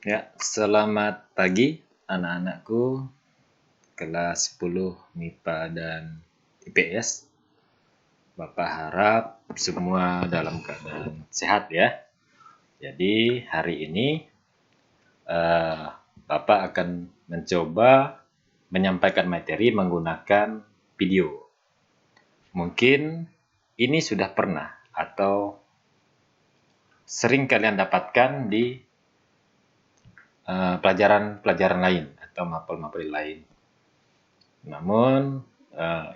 Ya, selamat pagi anak-anakku kelas 10 MIPA dan IPS. Bapak harap semua dalam keadaan sehat ya. Jadi hari ini Bapak akan mencoba menyampaikan materi menggunakan video. Mungkin ini sudah pernah atau sering kalian dapatkan di pelajaran-pelajaran lain atau mapel-mapel lain. Namun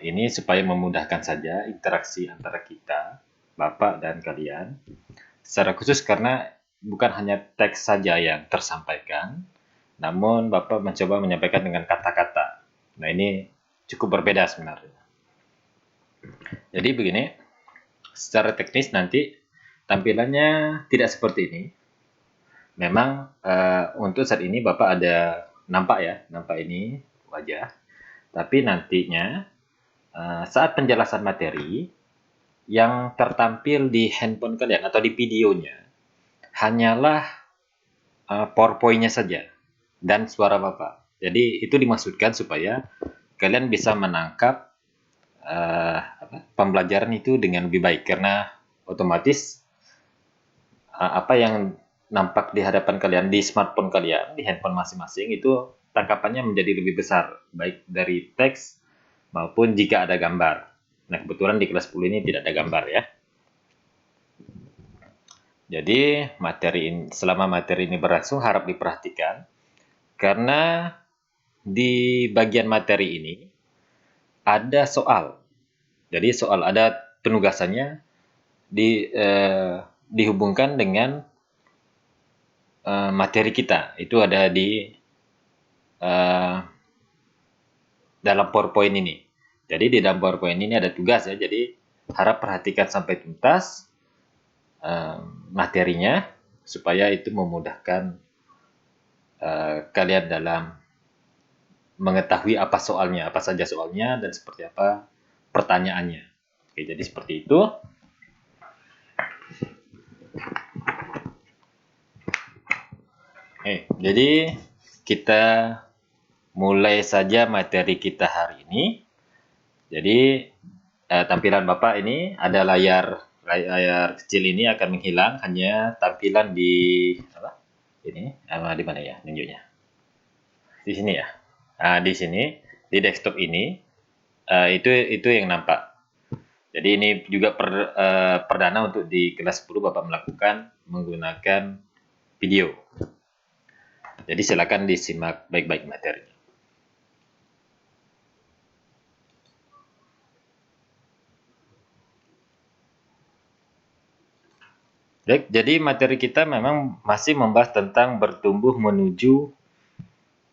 ini supaya memudahkan saja interaksi antara kita, Bapak dan kalian. Secara khusus karena bukan hanya teks saja yang tersampaikan, namun Bapak mencoba menyampaikan dengan kata-kata. Nah ini cukup berbeda sebenarnya. Jadi begini, secara teknis nanti tampilannya tidak seperti ini. Memang untuk saat ini Bapak ada nampak ini wajah. Tapi nantinya saat penjelasan materi yang tertampil di handphone kalian atau di videonya hanyalah PowerPoint-nya saja dan suara Bapak. Jadi itu dimaksudkan supaya kalian bisa menangkap pembelajaran itu dengan lebih baik karena otomatis apa yang nampak di hadapan kalian di smartphone kalian, di handphone masing-masing itu tangkapannya menjadi lebih besar, baik dari teks maupun jika ada gambar. Nah, kebetulan di kelas 10 ini tidak ada gambar ya. Jadi, selama materi ini berlangsung harap diperhatikan karena di bagian materi ini ada soal. Jadi ada penugasannya dihubungkan dengan materi kita. Itu ada di dalam PowerPoint ini. Jadi di dalam PowerPoint ini ada tugas ya. Jadi harap perhatikan sampai tuntas materinya supaya itu memudahkan kalian dalam mengetahui apa soalnya, apa saja soalnya dan seperti apa pertanyaannya. Oke, jadi seperti itu. Jadi kita mulai saja materi kita hari ini. Jadi tampilan Bapak ini ada layar kecil ini akan menghilang, hanya tampilan di ini di mana ya nunjuknya? Di sini ya. Di sini di desktop ini itu yang nampak. Jadi ini juga perdana untuk di kelas 10 Bapak melakukan menggunakan video. Jadi silakan disimak baik-baik materinya. Baik, jadi materi kita memang masih membahas tentang bertumbuh menuju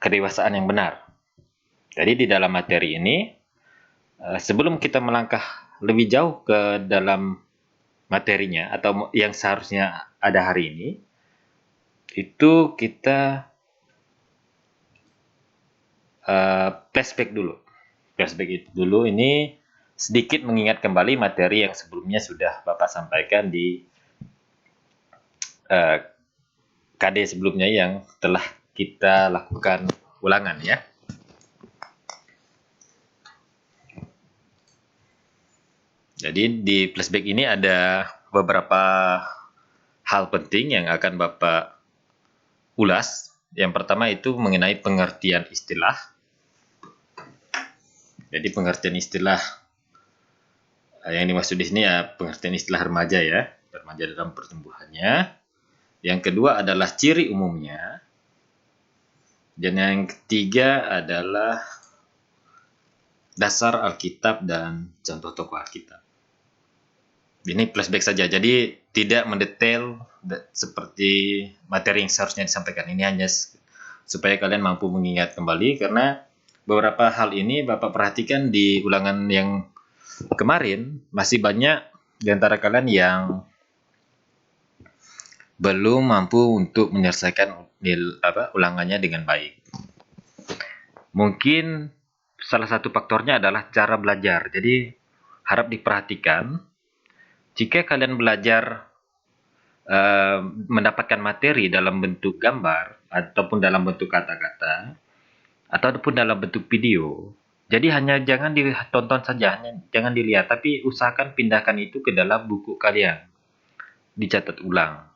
kedewasaan yang benar. Jadi di dalam materi ini, sebelum kita melangkah lebih jauh ke dalam materinya atau yang seharusnya ada hari ini, itu kita flashback dulu. Flashback itu dulu ini sedikit mengingat kembali materi yang sebelumnya sudah Bapak sampaikan di KD sebelumnya yang telah kita lakukan ulangan ya. Jadi di flashback ini ada beberapa hal penting yang akan Bapak ulas. Yang pertama itu mengenai pengertian istilah. Jadi pengertian istilah yang dimaksud di sini ya pengertian istilah remaja ya, remaja dalam pertumbuhannya. Yang kedua adalah ciri umumnya. Dan yang ketiga adalah dasar Alkitab dan contoh tokoh Alkitab. Ini flashback saja, jadi tidak mendetail seperti materi yang seharusnya disampaikan. Ini hanya supaya kalian mampu mengingat kembali, karena beberapa hal ini Bapak perhatikan di ulangan yang kemarin, masih banyak di antara kalian yang belum mampu untuk menyelesaikan ulangannya dengan baik. Mungkin salah satu faktornya adalah cara belajar. Jadi harap diperhatikan, jika kalian belajar mendapatkan materi dalam bentuk gambar ataupun dalam bentuk kata-kata ataupun dalam bentuk video. Jadi hanya jangan ditonton saja, jangan dilihat, tapi usahakan pindahkan itu ke dalam buku kalian, dicatat ulang,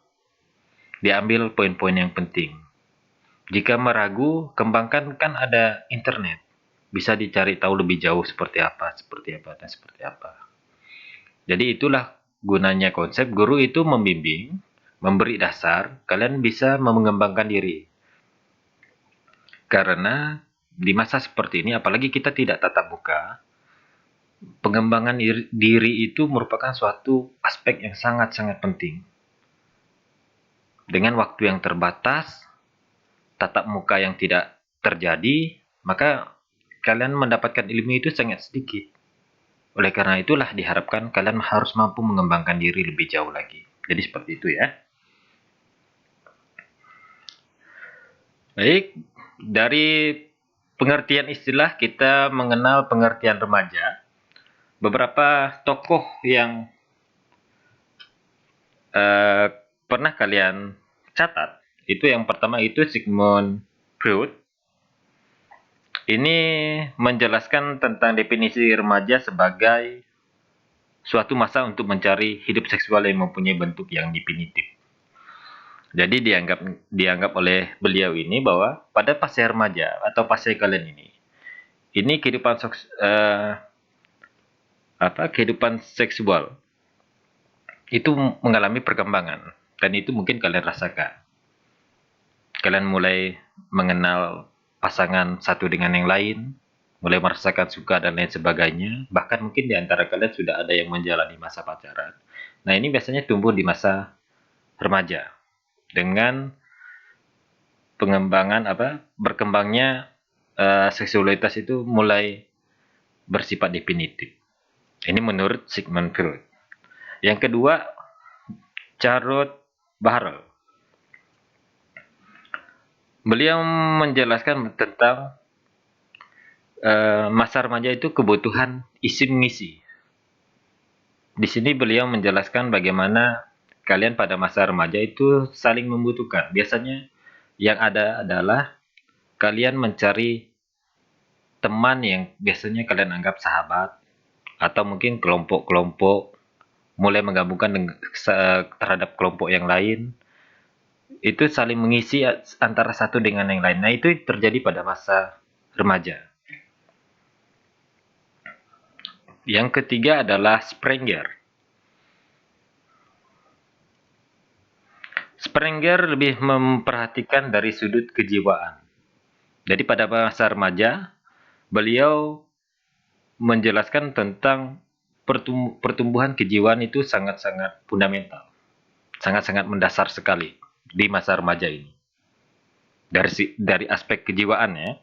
diambil poin-poin yang penting. Jika meragu, kembangkan, kan ada internet, bisa dicari tahu lebih jauh seperti apa, dan seperti apa. Jadi itulah gunanya konsep guru itu membimbing, memberi dasar, kalian bisa mengembangkan diri. Karena di masa seperti ini, apalagi kita tidak tatap muka, pengembangan diri itu merupakan suatu aspek yang sangat-sangat penting. Dengan waktu yang terbatas, tatap muka yang tidak terjadi, maka kalian mendapatkan ilmu itu sangat sedikit. Oleh karena itulah diharapkan kalian harus mampu mengembangkan diri lebih jauh lagi. Jadi seperti itu ya. Baik, dari pengertian istilah kita mengenal pengertian remaja. Beberapa tokoh yang pernah kalian catat, itu yang pertama itu Sigmund Freud. Ini menjelaskan tentang definisi remaja sebagai suatu masa untuk mencari hidup seksual yang mempunyai bentuk yang definitif. Jadi dianggap oleh beliau ini bahwa pada fase remaja atau fase kalian ini kehidupan seksual itu mengalami perkembangan, dan itu mungkin kalian rasakan. Kalian mulai mengenal pasangan satu dengan yang lain, mulai merasakan suka dan lain sebagainya, bahkan mungkin di antara kalian sudah ada yang menjalani masa pacaran. Nah, ini biasanya tumbuh di masa remaja dengan berkembangnya seksualitas itu mulai bersifat definitif. Ini menurut Sigmund Freud. Yang kedua, Charlotte Bahrel. Beliau menjelaskan tentang masa remaja itu kebutuhan isi mengisi. Di sini beliau menjelaskan bagaimana kalian pada masa remaja itu saling membutuhkan. Biasanya yang ada adalah kalian mencari teman yang biasanya kalian anggap sahabat, atau mungkin kelompok-kelompok, mulai menggabungkan terhadap kelompok yang lain. Itu saling mengisi antara satu dengan yang lain. Nah, itu terjadi pada masa remaja. Yang ketiga adalah Sprenger. Sprenger lebih memperhatikan dari sudut kejiwaan. Jadi pada masa remaja, beliau menjelaskan tentang pertumbuhan kejiwaan itu sangat-sangat fundamental. Sangat-sangat mendasar sekali di masa remaja ini. Dari aspek kejiwaan ya.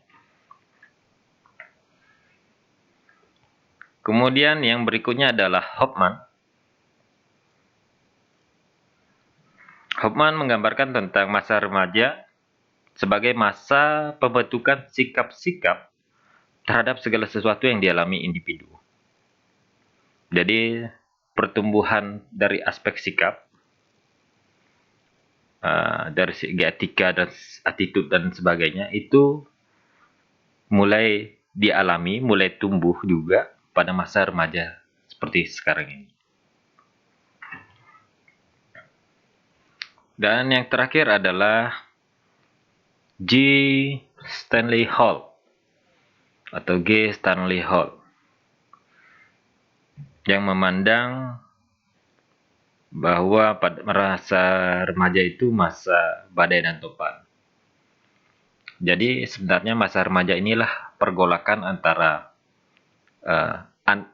Kemudian yang berikutnya adalah Hofmann. Hofmann menggambarkan tentang masa remaja sebagai masa pembentukan sikap-sikap terhadap segala sesuatu yang dialami individu. Jadi pertumbuhan dari aspek sikap, dari segi etika dan attitude dan sebagainya, itu mulai dialami, mulai tumbuh juga pada masa remaja seperti sekarang ini. Dan yang terakhir adalah G. Stanley Hall atau G. Stanley Hall yang memandang bahwa pada masa remaja itu masa badai dan topan. Jadi sebenarnya masa remaja inilah pergolakan antara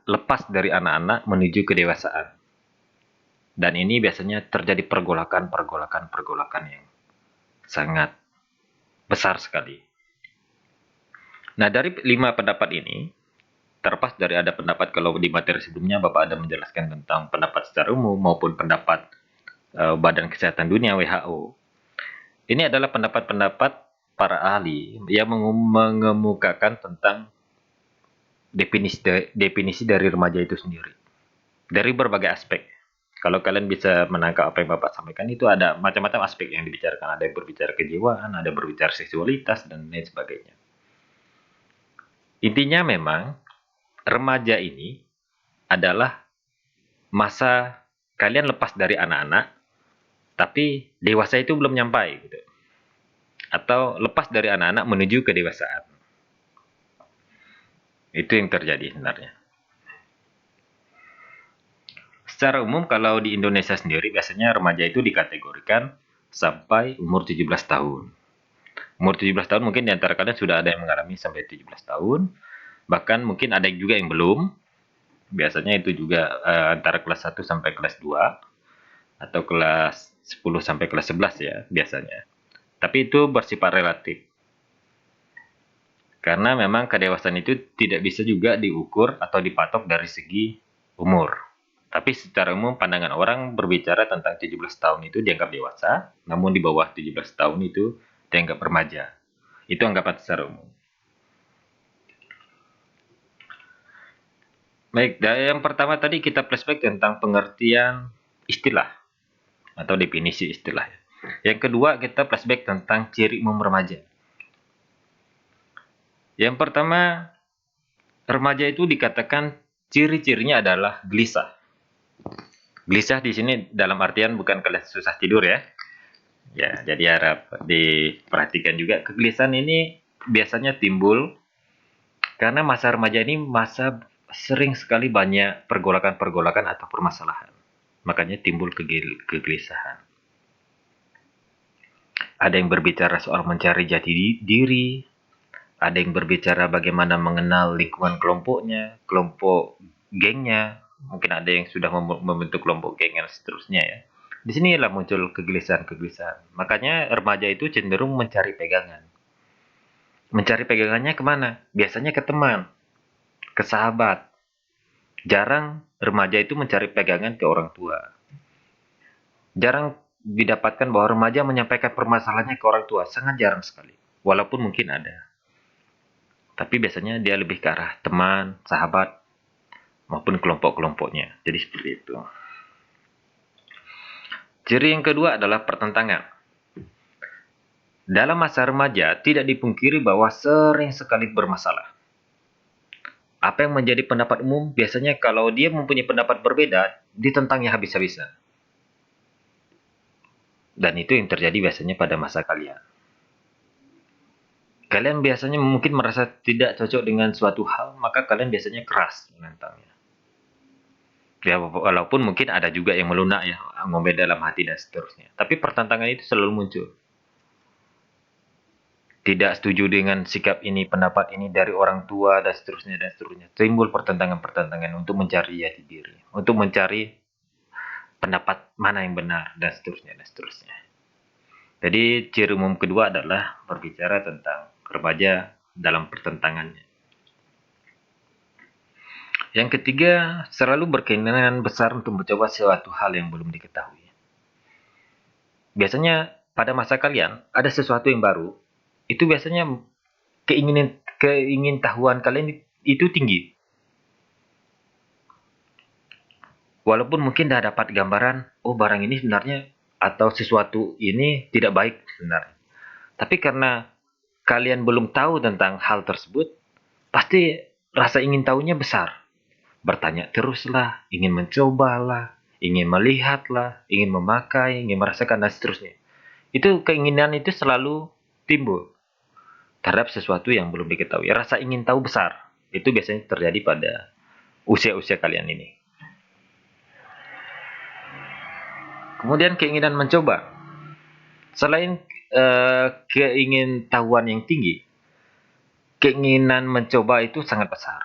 lepas dari anak-anak menuju kedewasaan. Dan ini biasanya terjadi pergolakan yang sangat besar sekali. Nah, dari 5 pendapat ini, terlepas dari ada pendapat kalau di materi sebelumnya Bapak ada menjelaskan tentang pendapat secara umum maupun pendapat Badan Kesehatan Dunia WHO. Ini adalah pendapat-pendapat para ahli yang mengemukakan tentang definisi dari remaja itu sendiri dari berbagai aspek. Kalau kalian bisa menangkap apa yang Bapak sampaikan, itu ada macam-macam aspek yang dibicarakan. Ada yang berbicara kejiwaan, ada yang berbicara seksualitas, dan lain sebagainya. Intinya memang, remaja ini adalah masa kalian lepas dari anak-anak, tapi dewasa itu belum nyampai, gitu. Atau lepas dari anak-anak menuju kedewasaan. Itu yang terjadi sebenarnya. Secara umum kalau di Indonesia sendiri biasanya remaja itu dikategorikan sampai umur 17 tahun. Umur 17 tahun mungkin di antara kalian sudah ada yang mengalami sampai 17 tahun. Bahkan mungkin ada juga yang belum. Biasanya itu juga antara kelas 1 sampai kelas 2 atau kelas 10 sampai kelas 11 ya biasanya. Tapi itu bersifat relatif. Karena memang kedewasaan itu tidak bisa juga diukur atau dipatok dari segi umur. Tapi secara umum pandangan orang berbicara tentang 17 tahun itu dianggap dewasa, namun di bawah 17 tahun itu dianggap remaja. Itu anggapan secara umum. Baik, yang pertama tadi kita flashback tentang pengertian istilah atau definisi istilah. Yang kedua kita flashback tentang ciri umum remaja. Yang pertama, remaja itu dikatakan ciri-cirinya adalah gelisah. Gelisah di sini dalam artian bukan kalian susah tidur ya. Ya, jadi harap diperhatikan juga. Kegelisahan ini biasanya timbul karena masa remaja ini masa sering sekali banyak pergolakan-pergolakan atau permasalahan. Makanya timbul kegelisahan. Ada yang berbicara soal mencari jati diri, ada yang berbicara bagaimana mengenal lingkungan kelompoknya, kelompok gengnya, mungkin ada yang sudah membentuk kelompok geng dan seterusnya ya. Di sinilah muncul kegelisahan-kegelisahan. Makanya remaja itu cenderung mencari pegangan. Mencari pegangannya kemana? Biasanya ke teman, ke sahabat. Jarang remaja itu mencari pegangan ke orang tua. Jarang didapatkan bahwa remaja menyampaikan permasalahannya ke orang tua. Sangat jarang sekali. Walaupun mungkin ada. Tapi biasanya dia lebih ke arah teman, sahabat, maupun kelompok-kelompoknya. Jadi seperti itu. Ciri yang kedua adalah pertentangan. Dalam masa remaja, tidak dipungkiri bahwa sering sekali bermasalah. Apa yang menjadi pendapat umum, biasanya kalau dia mempunyai pendapat berbeda, ditentangnya habis-habisan. Dan itu yang terjadi biasanya pada masa kalian. Kalian biasanya mungkin merasa tidak cocok dengan suatu hal, maka kalian biasanya keras menentangnya. Ya, walaupun mungkin ada juga yang melunak ya, ngomel dalam hati dan seterusnya. Tapi pertentangan itu selalu muncul. Tidak setuju dengan sikap ini, pendapat ini dari orang tua dan seterusnya dan seterusnya. Timbul pertentangan-pertentangan untuk mencari jati diri, untuk mencari pendapat mana yang benar dan seterusnya dan seterusnya. Jadi ciri umum kedua adalah berbicara tentang remaja dalam pertentangannya. Yang ketiga, selalu berkeinginan besar untuk mencoba suatu hal yang belum diketahui. Biasanya pada masa kalian ada sesuatu yang baru, itu biasanya keingintahuan kalian itu tinggi. Walaupun mungkin dah dapat gambaran, oh barang ini sebenarnya atau sesuatu ini tidak baik sebenarnya. Tapi karena kalian belum tahu tentang hal tersebut, pasti rasa ingin tahunya besar. Bertanya teruslah, ingin mencobalah, ingin melihatlah, ingin memakai, ingin merasakan, dan seterusnya. Itu keinginan itu selalu timbul terhadap sesuatu yang belum diketahui. Rasa ingin tahu besar. Itu biasanya terjadi pada usia-usia kalian ini. Kemudian keinginan mencoba. Selain keingintahuan yang tinggi, keinginan mencoba itu sangat besar.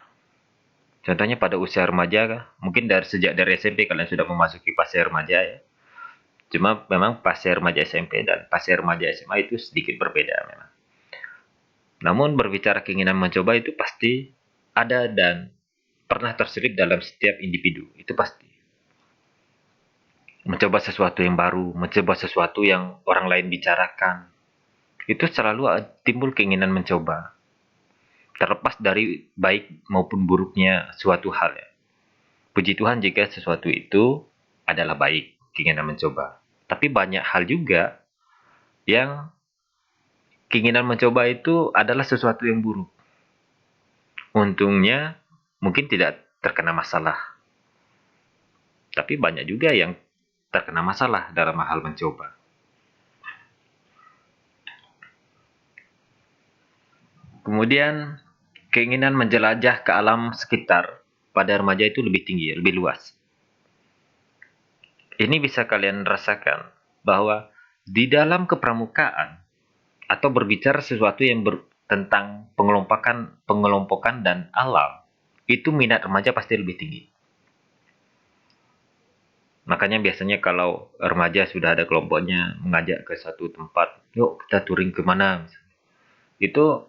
Contohnya pada usia remaja, mungkin sejak dari SMP kalian sudah memasuki fase remaja ya. Cuma memang fase remaja SMP dan fase remaja SMA itu sedikit berbeda memang. Namun berbicara keinginan mencoba itu pasti ada dan pernah terselip dalam setiap individu, itu pasti. Mencoba sesuatu yang baru, mencoba sesuatu yang orang lain bicarakan, itu selalu timbul keinginan mencoba. Terlepas dari baik maupun buruknya suatu hal ya. Puji Tuhan jika sesuatu itu adalah baik, keinginan mencoba. Tapi banyak hal juga yang keinginan mencoba itu adalah sesuatu yang buruk. Untungnya mungkin tidak terkena masalah. Tapi banyak juga yang terkena masalah dalam hal mencoba. Kemudian keinginan menjelajah ke alam sekitar pada remaja itu lebih tinggi, lebih luas. Ini bisa kalian rasakan bahwa di dalam kepramukaan atau berbicara sesuatu yang tentang pengelompokan dan alam, itu minat remaja pasti lebih tinggi. Makanya biasanya kalau remaja sudah ada kelompoknya mengajak ke satu tempat, yuk kita touring kemana, itu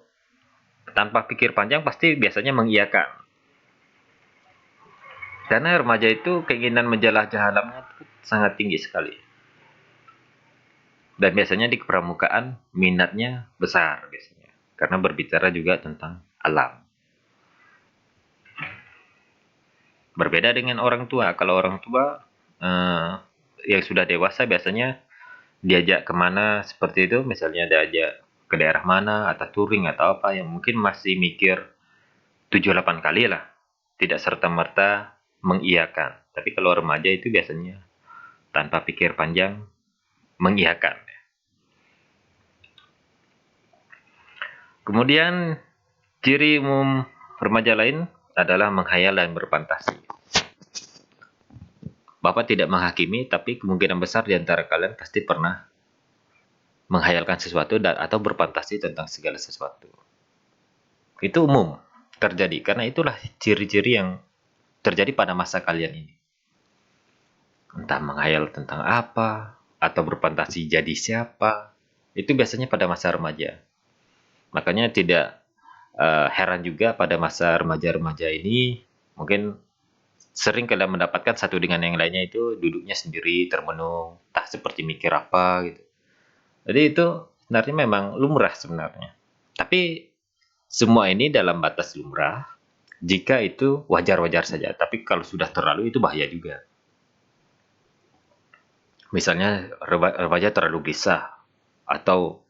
tanpa pikir panjang pasti biasanya mengiyakan. Karena remaja itu keinginan menjelajah alamnya sangat tinggi sekali. Dan biasanya di kepramukaan minatnya besar biasanya. Karena berbicara juga tentang alam. Berbeda dengan orang tua. Kalau orang tua yang sudah dewasa biasanya diajak kemana seperti itu. Misalnya diajak ke daerah mana atau touring atau apa yang mungkin masih mikir 7-8 kali lah. Tidak serta-merta mengiyakan. Tapi kalau remaja itu biasanya tanpa pikir panjang mengiyakan. Kemudian ciri umum remaja lain adalah menghayal dan berfantasi. Bapak tidak menghakimi, tapi kemungkinan besar di antara kalian pasti pernah menghayalkan sesuatu atau berfantasi tentang segala sesuatu. Itu umum terjadi, karena itulah ciri-ciri yang terjadi pada masa kalian ini. Entah menghayal tentang apa, atau berfantasi jadi siapa, itu biasanya pada masa remaja. Makanya tidak heran juga pada masa remaja-remaja ini, mungkin sering kalian mendapatkan satu dengan yang lainnya itu duduknya sendiri, termenung, tak seperti mikir apa gitu. Jadi itu sebenarnya memang lumrah sebenarnya. Tapi semua ini dalam batas lumrah, jika itu wajar-wajar saja. Tapi kalau sudah terlalu itu bahaya juga. Misalnya remaja terlalu gelisah, atau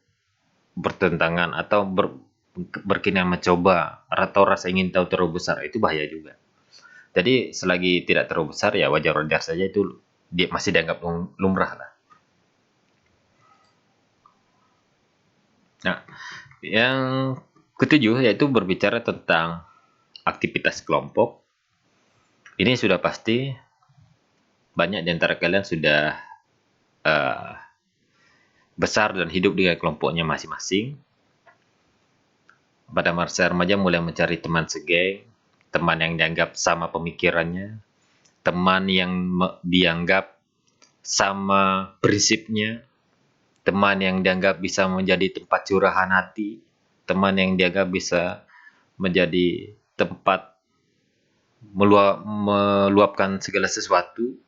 bertentangan, atau berkeinginan mencoba, atau rasa ingin tahu terlalu besar, itu bahaya juga. Jadi selagi tidak terlalu besar ya wajar-wajar saja, itu dia masih dianggap lumrah lah. Nah, yang ketujuh yaitu berbicara tentang aktivitas kelompok. Ini sudah pasti banyak di antara kalian sudah besar dan hidup dengan kelompoknya masing-masing. Pada masa remaja mulai mencari teman segeng, teman yang dianggap sama pemikirannya, teman yang dianggap sama prinsipnya, teman yang dianggap bisa menjadi tempat curahan hati, teman yang dianggap bisa menjadi tempat meluapkan segala sesuatu.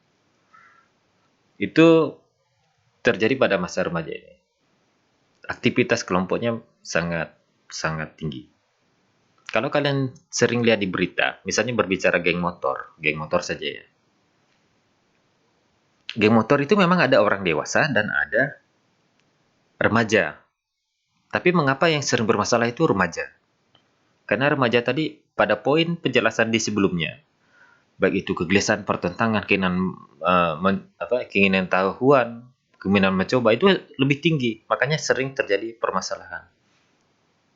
Itu terjadi pada masa remaja ini. Aktivitas kelompoknya sangat tinggi. Kalau kalian sering lihat di berita, misalnya berbicara geng motor saja ya. Geng motor itu memang ada orang dewasa dan ada remaja. Tapi mengapa yang sering bermasalah itu remaja? Karena remaja tadi pada poin penjelasan di sebelumnya, baik itu kegelisahan, pertentangan, keinginan tahuan, keinginan mencoba itu lebih tinggi. Makanya sering terjadi permasalahan.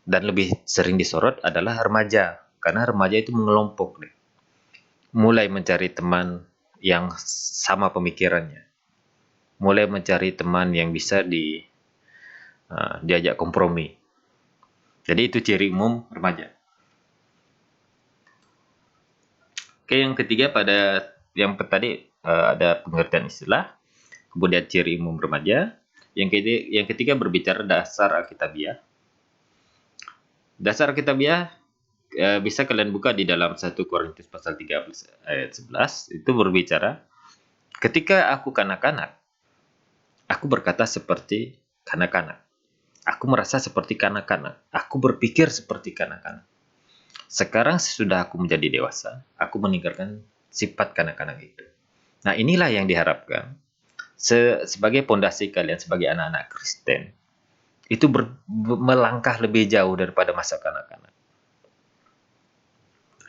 Dan lebih sering disorot adalah remaja. Karena remaja itu mengelompok. Mulai mencari teman yang sama pemikirannya. Mulai mencari teman yang bisa diajak kompromi. Jadi itu ciri umum remaja. Oke, yang ketiga pada yang tadi ada pengertian istilah, kemudian ciri umum remaja. Yang ketiga berbicara dasar Alkitabiah. Dasar Alkitabiah bisa kalian buka di dalam 1 Korintus pasal 13 ayat 11. Itu berbicara, ketika aku kanak-kanak, aku berkata seperti kanak-kanak. Aku merasa seperti kanak-kanak. Aku berpikir seperti kanak-kanak. Sekarang sesudah aku menjadi dewasa, aku meninggalkan sifat kanak-kanak itu. Nah, inilah yang diharapkan sebagai pondasi kalian sebagai anak-anak Kristen itu melangkah lebih jauh daripada masa kanak-kanak.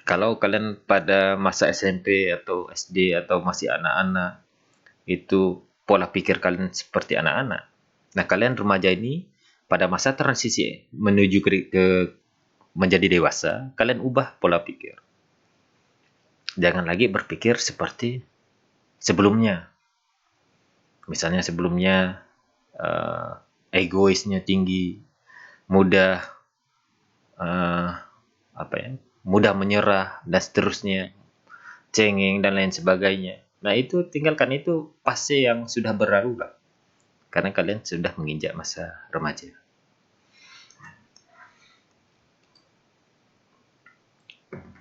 Kalau kalian pada masa SMP atau SD atau masih anak-anak, itu pola pikir kalian seperti anak-anak. Nah, kalian remaja ini pada masa transisi menuju ke menjadi dewasa, kalian ubah pola pikir. Jangan lagi berpikir seperti sebelumnya. Misalnya sebelumnya egoisnya tinggi, mudah mudah menyerah dan seterusnya, cengeng dan lain sebagainya. Nah, itu tinggalkan, itu fase yang sudah berlalu lah. Karena kalian sudah menginjak masa remaja.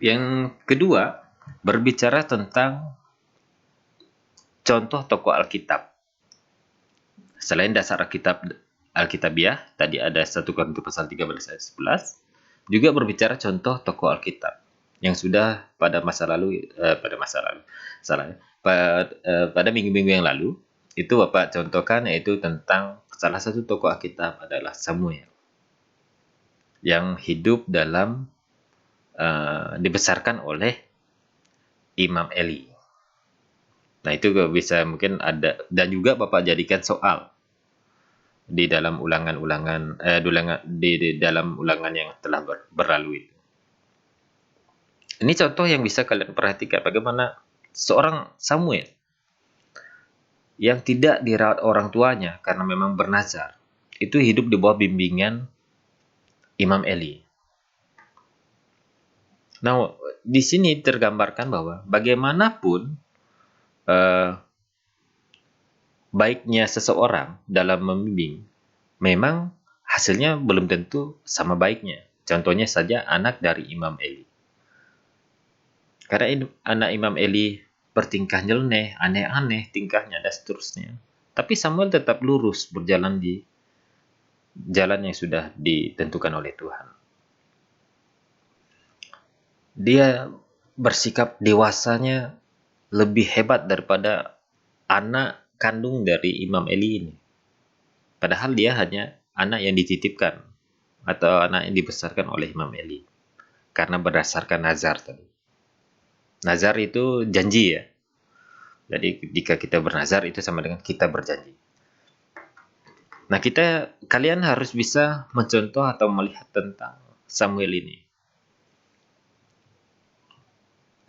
Yang kedua, berbicara tentang contoh tokoh Alkitab. Selain dasar Alkitabiah, tadi ada 1 Korintus pasal 13 ayat 11, juga berbicara contoh tokoh Alkitab yang sudah pada minggu-minggu yang lalu itu Bapak contohkan, yaitu tentang salah satu tokoh Alkitab adalah Samuel yang hidup dalam dibesarkan oleh Imam Eli. Nah, itu bisa mungkin ada, dan juga Bapak jadikan soal di dalam di dalam ulangan yang telah berlalu itu. Ini contoh yang bisa kalian perhatikan bagaimana seorang Samuel yang tidak dirawat orang tuanya karena memang bernazar, itu hidup di bawah bimbingan Imam Eli. Nah, di sini tergambarkan bahwa bagaimanapun baiknya seseorang dalam membimbing, memang hasilnya belum tentu sama baiknya. Contohnya saja anak dari Imam Eli. Karena anak Imam Eli bertingkah nyeleneh, aneh-aneh tingkahnya dan seterusnya. Tapi Samuel tetap lurus berjalan di jalan yang sudah ditentukan oleh Tuhan. Dia bersikap dewasanya lebih hebat daripada anak kandung dari Imam Eli ini. Padahal dia hanya anak yang dititipkan atau anak yang dibesarkan oleh Imam Eli. Karena berdasarkan nazar tadi. Nazar itu janji ya. Jadi jika kita bernazar itu sama dengan kita berjanji. Nah, kalian harus bisa mencontoh atau melihat tentang Samuel ini.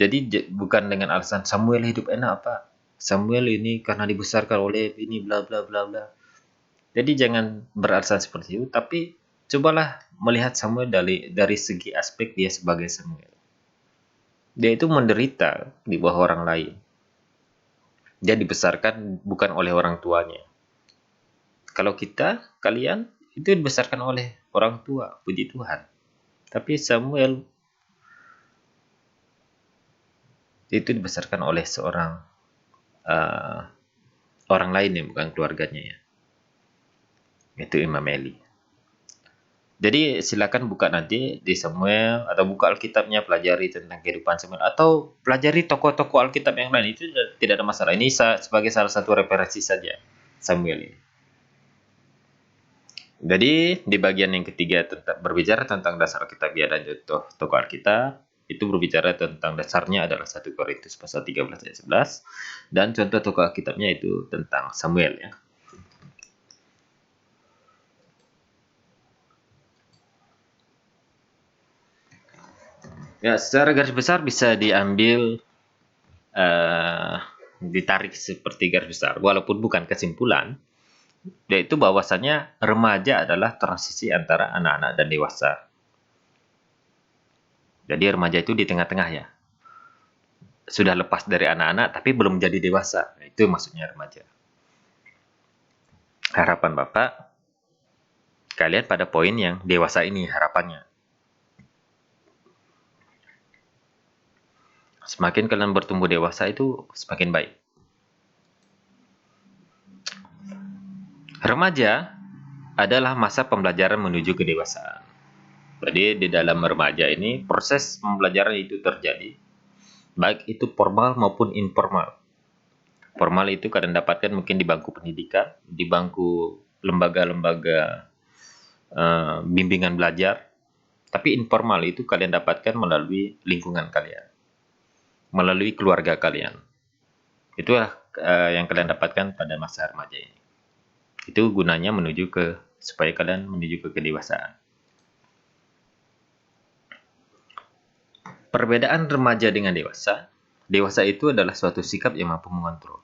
Jadi bukan dengan alasan Samuel hidup enak, Pak. Samuel ini karena dibesarkan oleh ini bla bla bla bla. Jadi jangan beralasan seperti itu, tapi cobalah melihat Samuel dari segi aspek dia sebagai Samuel. Dia itu menderita di bawah orang lain. Dia dibesarkan bukan oleh orang tuanya. Kalau kalian itu dibesarkan oleh orang tua, puji Tuhan. Tapi Samuel itu dibesarkan oleh seorang orang lain yang bukan keluarganya ya. Itu Imam Eli. Jadi silakan buka nanti di Samuel atau buka Alkitabnya, pelajari tentang kehidupan Samuel atau pelajari tokoh-tokoh Alkitab yang lain, itu tidak ada masalah. Ini sebagai salah satu referensi saja Samuel ini. Jadi di bagian yang ketiga berbicara tentang dasar Alkitabiah dan contoh tokoh Alkitab, itu berbicara tentang dasarnya adalah 1 Korintus pasal 13 ayat 11 dan contoh tokoh Alkitabnya itu tentang Samuel ya. Ya, secara garis besar bisa diambil ditarik seperti garis besar, walaupun bukan kesimpulan, yaitu bahwasanya remaja adalah transisi antara anak-anak dan dewasa. Jadi remaja itu di tengah-tengah ya. Sudah lepas dari anak-anak tapi belum menjadi dewasa. Itu maksudnya remaja. Harapan Bapak, kalian pada poin yang dewasa ini harapannya. Semakin kalian bertumbuh dewasa itu semakin baik. Remaja adalah masa pembelajaran menuju kedewasaan. Jadi di dalam remaja ini proses pembelajaran itu terjadi, baik itu formal maupun informal. Formal itu kalian dapatkan mungkin di bangku pendidikan, di bangku lembaga-lembaga bimbingan belajar. Tapi informal itu kalian dapatkan melalui lingkungan kalian, melalui keluarga kalian. Itulah yang kalian dapatkan pada masa remaja ini. Itu gunanya supaya kalian menuju ke kedewasaan. Perbedaan remaja dengan dewasa. Dewasa itu adalah suatu sikap yang mampu mengontrol.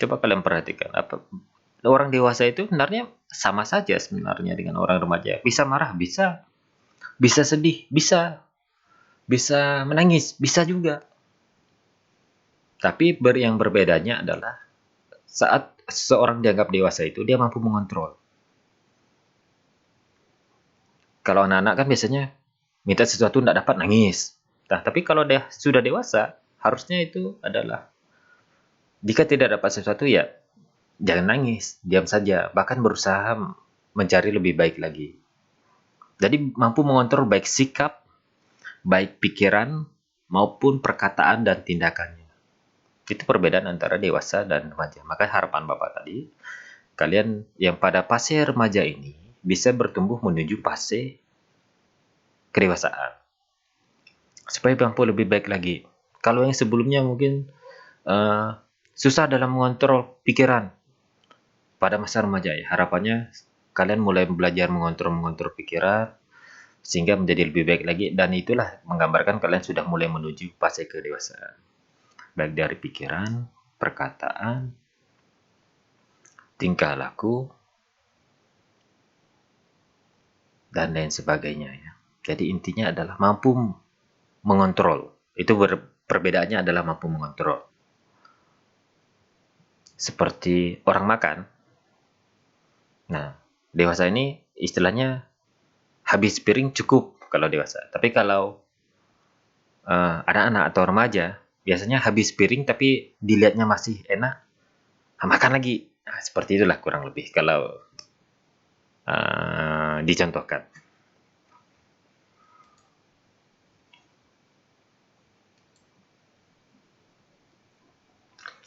Coba kalian perhatikan, orang dewasa itu sebenarnya sama saja sebenarnya dengan orang remaja. Bisa marah, bisa sedih, bisa menangis, bisa juga. Tapi yang berbedanya adalah saat seseorang dianggap dewasa itu dia mampu mengontrol. Kalau anak-anak kan biasanya minta sesuatu tidak dapat nangis. Nah, tapi kalau dia sudah dewasa, harusnya itu adalah jika tidak dapat sesuatu ya jangan nangis, diam saja, bahkan berusaha mencari lebih baik lagi. Jadi mampu mengontrol baik sikap, baik pikiran, maupun perkataan dan tindakannya. Itu perbedaan antara dewasa dan remaja. Maka harapan Bapak tadi, kalian yang pada fase remaja ini bisa bertumbuh menuju fase kedewasaan. Supaya mampu lebih baik lagi. Kalau yang sebelumnya mungkin susah dalam mengontrol pikiran pada masa remaja ya, harapannya kalian mulai belajar mengontrol pikiran sehingga menjadi lebih baik lagi, dan itulah menggambarkan kalian sudah mulai menuju fase kedewasaan. Baik dari pikiran, perkataan, tingkah laku, dan lain sebagainya ya. Jadi intinya adalah mampu mengontrol. Itu perbedaannya adalah mampu mengontrol. Seperti orang makan. Nah, dewasa ini istilahnya habis piring cukup kalau dewasa. Tapi kalau anak-anak atau remaja, biasanya habis piring tapi dilihatnya masih enak, makan lagi. Nah, seperti itulah kurang lebih kalau dicontohkan.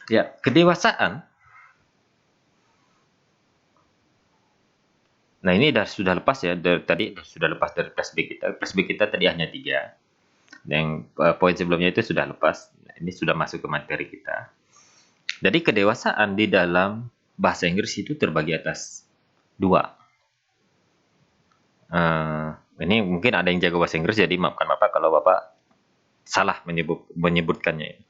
Ya, kedewasaan. Nah, ini sudah lepas ya, tadi sudah lepas dari flashback kita. Flashback kita tadi hanya 3. Yang poin sebelumnya itu sudah lepas. Ini sudah masuk ke materi kita. Jadi kedewasaan di dalam bahasa Inggris itu terbagi atas 2. Ini mungkin ada yang jago bahasa Inggris, jadi maafkan Bapak kalau Bapak salah menyebutkannya.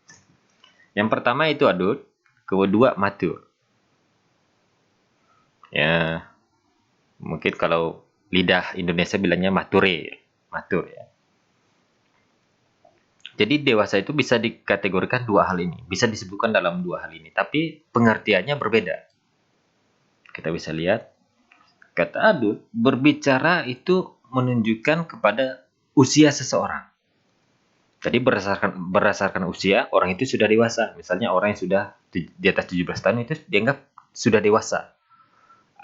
Yang pertama itu adult, kedua mature. Ya, mungkin kalau lidah Indonesia bilangnya mature ya. Jadi dewasa itu bisa dikategorikan 2 hal ini, bisa disebutkan dalam 2 hal ini, tapi pengertiannya berbeda. Kita bisa lihat, kata adult berbicara itu menunjukkan kepada usia seseorang. Jadi berdasarkan usia, orang itu sudah dewasa. Misalnya orang yang sudah di atas 17 tahun itu dianggap sudah dewasa.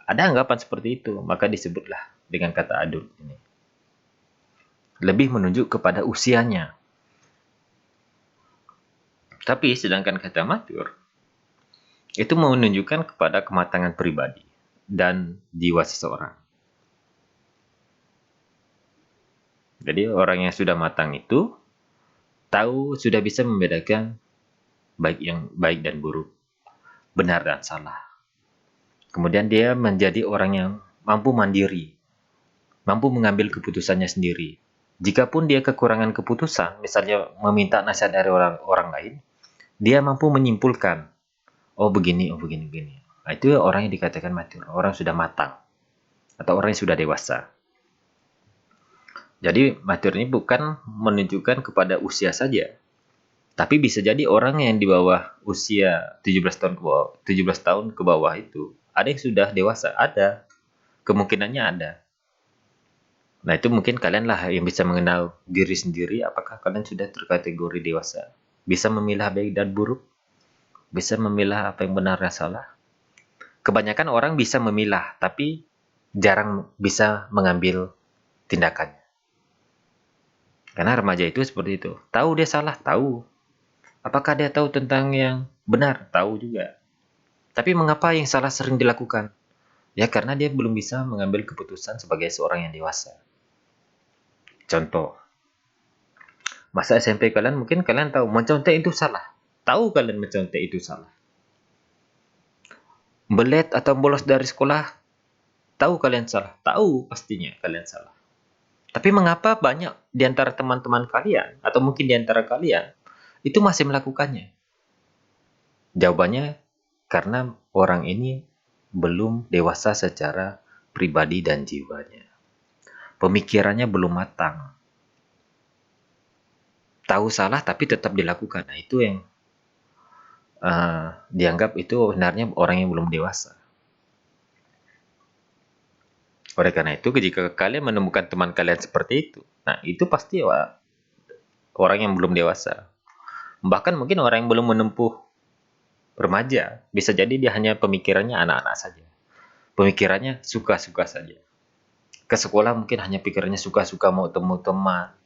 Ada anggapan seperti itu, maka disebutlah dengan kata adult ini. Lebih menunjuk kepada usianya. Tapi sedangkan kata mature, itu menunjukkan kepada kematangan pribadi dan jiwa seseorang. Jadi orang yang sudah matang itu sudah bisa membedakan baik dan buruk, benar dan salah. Kemudian dia menjadi orang yang mampu mandiri, mampu mengambil keputusannya sendiri. Jikapun dia kekurangan keputusan, misalnya meminta nasihat dari orang lain, dia mampu menyimpulkan, oh begini. Nah, itu orang yang dikatakan mature, orang sudah matang, atau orang yang sudah dewasa. Jadi mature ini bukan menunjukkan kepada usia saja, tapi bisa jadi orang yang di bawah usia 17 tahun ke bawah itu, ada yang sudah dewasa, ada. Kemungkinannya ada. Nah, itu mungkin kalian lah yang bisa mengenal diri sendiri, apakah kalian sudah terkategori dewasa. Bisa memilah baik dan buruk, bisa memilah apa yang benar dan salah. Kebanyakan orang bisa memilah, tapi jarang bisa mengambil tindakannya. Karena remaja itu seperti itu. Tahu dia salah, tahu. Apakah dia tahu tentang yang benar? Tahu juga. Tapi mengapa yang salah sering dilakukan? Ya karena dia belum bisa mengambil keputusan sebagai seorang yang dewasa. Contoh, masa SMP kalian mungkin kalian tahu mencontek itu salah. Tahu kalian mencontek itu salah. Belet atau bolos dari sekolah, tahu kalian salah. Tahu pastinya kalian salah. Tapi mengapa banyak di antara teman-teman kalian atau mungkin di antara kalian itu masih melakukannya? Jawabannya karena orang ini belum dewasa secara pribadi dan jiwanya. Pemikirannya belum matang. Tahu salah tapi tetap dilakukan. Nah, itu yang dianggap itu sebenarnya orang yang belum dewasa. Oleh karena itu, jika kalian menemukan teman kalian seperti itu, nah itu pasti orang yang belum dewasa. Bahkan mungkin orang yang belum menempuh remaja, bisa jadi dia hanya pemikirannya anak-anak saja. Pemikirannya suka-suka saja. Ke sekolah mungkin hanya pikirannya suka-suka mau temu teman,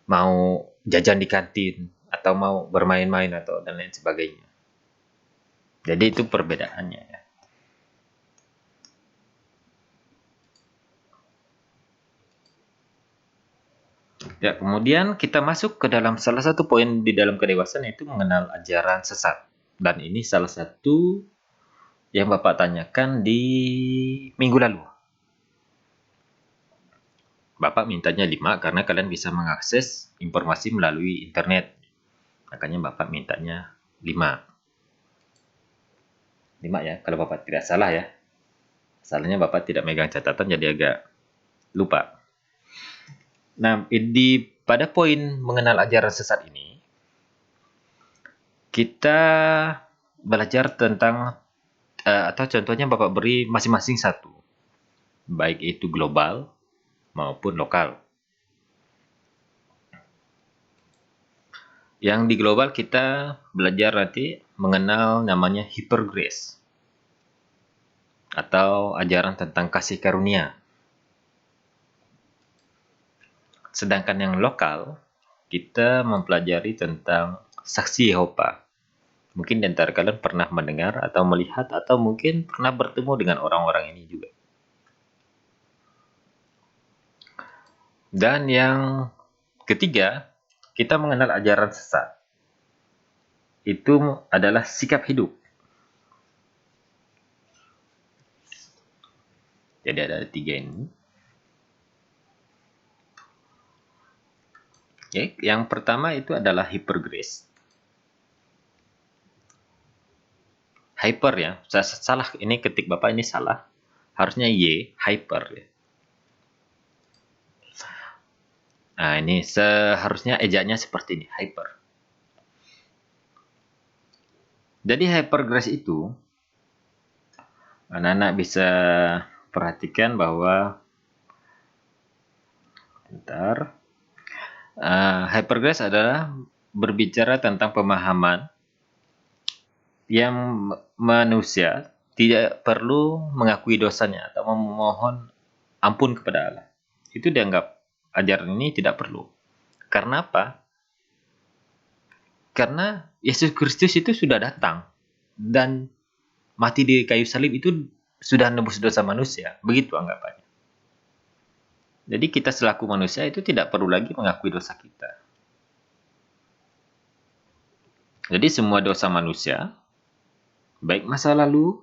mau jajan di kantin, atau mau bermain-main atau dan lain sebagainya. Jadi itu perbedaannya ya. Ya, kemudian kita masuk ke dalam salah satu poin di dalam kedewasaan yaitu mengenal ajaran sesat. Dan ini salah satu yang Bapak tanyakan di minggu lalu. Bapak mintanya 5 karena kalian bisa mengakses informasi melalui internet. Makanya Bapak mintanya 5. 5 ya, kalau Bapak tidak salah ya. Salahnya Bapak tidak megang catatan jadi agak lupa. Nah, pada poin mengenal ajaran sesat ini, kita belajar tentang atau contohnya Bapak beri masing-masing satu, baik itu global maupun lokal. Yang di global kita belajar nanti mengenal namanya hypergrace atau ajaran tentang kasih karunia. Sedangkan yang lokal kita mempelajari tentang saksi Yehova. Mungkin di antara kalian pernah mendengar atau melihat atau mungkin pernah bertemu dengan orang-orang ini juga. Dan yang ketiga, kita mengenal ajaran sesat. Itu adalah sikap hidup. Jadi ada 3 ini. Oke, yang pertama itu adalah hypergrace. Hyper ya, salah ini ketik Bapak ini salah. Harusnya Y, hyper ya. Nah, ini seharusnya ejaannya seperti ini, hyper. Jadi hypergrace itu anak-anak bisa perhatikan bahwa hypergrace adalah berbicara tentang pemahaman yang manusia tidak perlu mengakui dosanya atau memohon ampun kepada Allah. Itu dianggap ajaran ini tidak perlu. Karena apa? Karena Yesus Kristus itu sudah datang dan mati di kayu salib itu sudah nebus dosa manusia. Begitu anggapannya. Jadi kita selaku manusia itu tidak perlu lagi mengakui dosa kita. Jadi semua dosa manusia, baik masa lalu,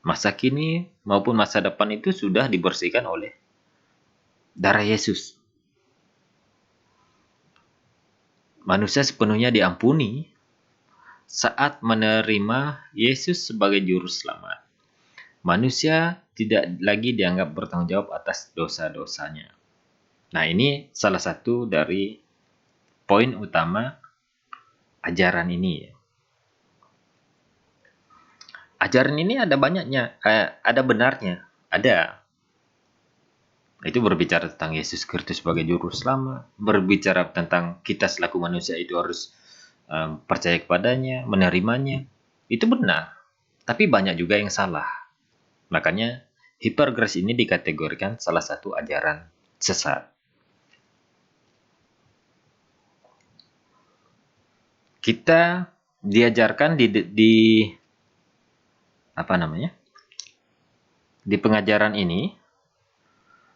masa kini, maupun masa depan itu sudah dibersihkan oleh darah Yesus. Manusia sepenuhnya diampuni saat menerima Yesus sebagai juru selamat. Manusia tidak lagi dianggap bertanggung jawab atas dosa-dosanya. Nah, ini salah satu dari poin utama ajaran ini. Ajaran ini ada banyaknya, ada benarnya, ada. Itu berbicara tentang Yesus Kristus sebagai juru selamat, berbicara tentang kita selaku manusia itu harus percaya kepadanya, menerimanya. Itu benar, tapi banyak juga yang salah. Makanya hypergrace ini dikategorikan salah satu ajaran sesat. kita diajarkan di apa namanya? Di pengajaran ini,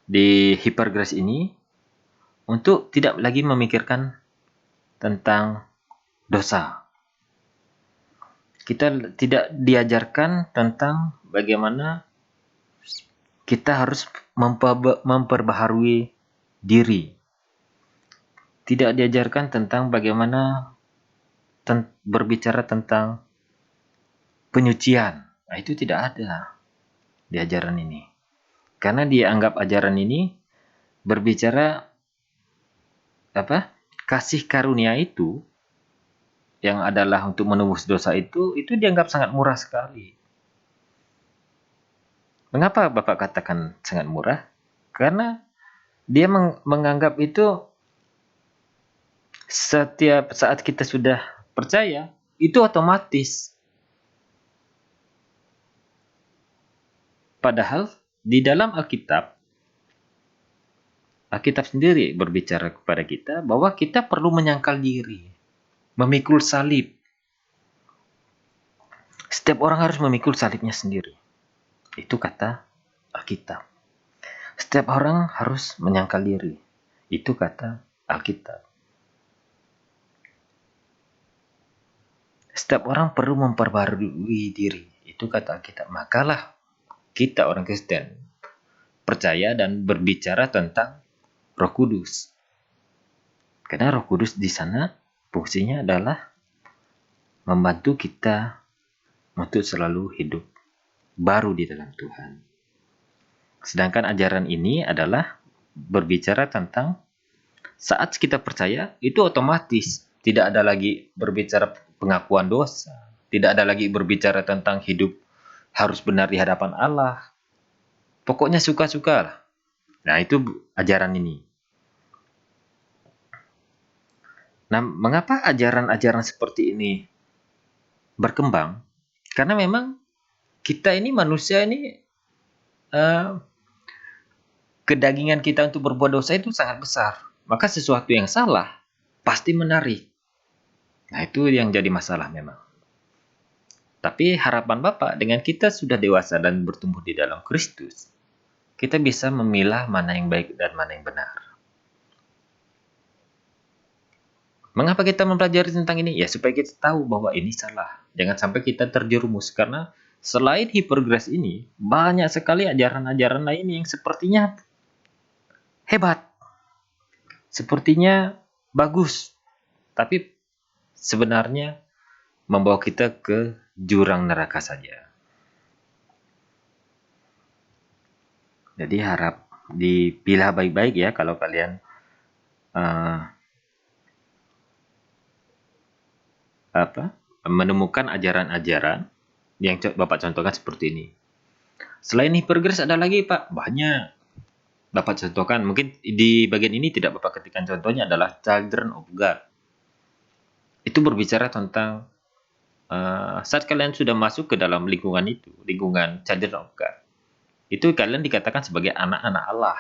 di hipergrace ini, untuk tidak lagi memikirkan tentang dosa. Kita tidak diajarkan tentang bagaimana kita harus memperbaharui diri. Tidak diajarkan tentang bagaimana berbicara tentang penyucian. Nah, itu tidak ada di ajaran ini. Karena dia anggap ajaran ini berbicara kasih karunia itu yang adalah untuk menebus dosa itu dianggap sangat murah sekali. Mengapa Bapak katakan sangat murah? Karena dia menganggap itu setiap saat kita sudah percaya, itu otomatis. Padahal di dalam Alkitab sendiri berbicara kepada kita bahwa kita perlu menyangkal diri, memikul salib. Setiap orang harus memikul salibnya sendiri. Itu kata Alkitab. Setiap orang harus menyangkal diri. Itu kata Alkitab. Setiap orang perlu memperbarui diri. Itu kata Alkitab. Makalah kita orang Kristen percaya dan berbicara tentang Roh Kudus. Karena Roh Kudus di sana fungsinya adalah membantu kita untuk selalu hidup baru di dalam Tuhan. Sedangkan ajaran ini adalah berbicara tentang saat kita percaya, itu otomatis. Tidak ada lagi berbicara pengakuan dosa. Tidak ada lagi berbicara tentang hidup harus benar di hadapan Allah. Pokoknya suka-suka lah. Nah, itu ajaran ini. Nah, mengapa ajaran-ajaran seperti ini berkembang? Karena memang kita ini manusia ini kedagingan kita untuk berbuat dosa itu sangat besar. Maka sesuatu yang salah pasti menarik. Nah, itu yang jadi masalah memang. Tapi harapan Bapak dengan kita sudah dewasa dan bertumbuh di dalam Kristus, kita bisa memilah mana yang baik dan mana yang benar. Mengapa kita mempelajari tentang ini? Ya, supaya kita tahu bahwa ini salah. Jangan sampai kita terjerumus, karena selain hipergrace ini, banyak sekali ajaran-ajaran lain yang sepertinya hebat. Sepertinya bagus. Tapi sebenarnya membawa kita ke jurang neraka saja. Jadi harap dipilah baik-baik ya kalau kalian menemukan ajaran-ajaran yang Bapak contohkan seperti ini. Selain hipergrace ada lagi Pak, banyak. Bapak contohkan, mungkin di bagian ini tidak Bapak ketikkan, contohnya adalah Children of God. Itu berbicara tentang saat kalian sudah masuk ke dalam lingkungan itu, lingkungan Children of God, itu kalian dikatakan sebagai anak-anak Allah.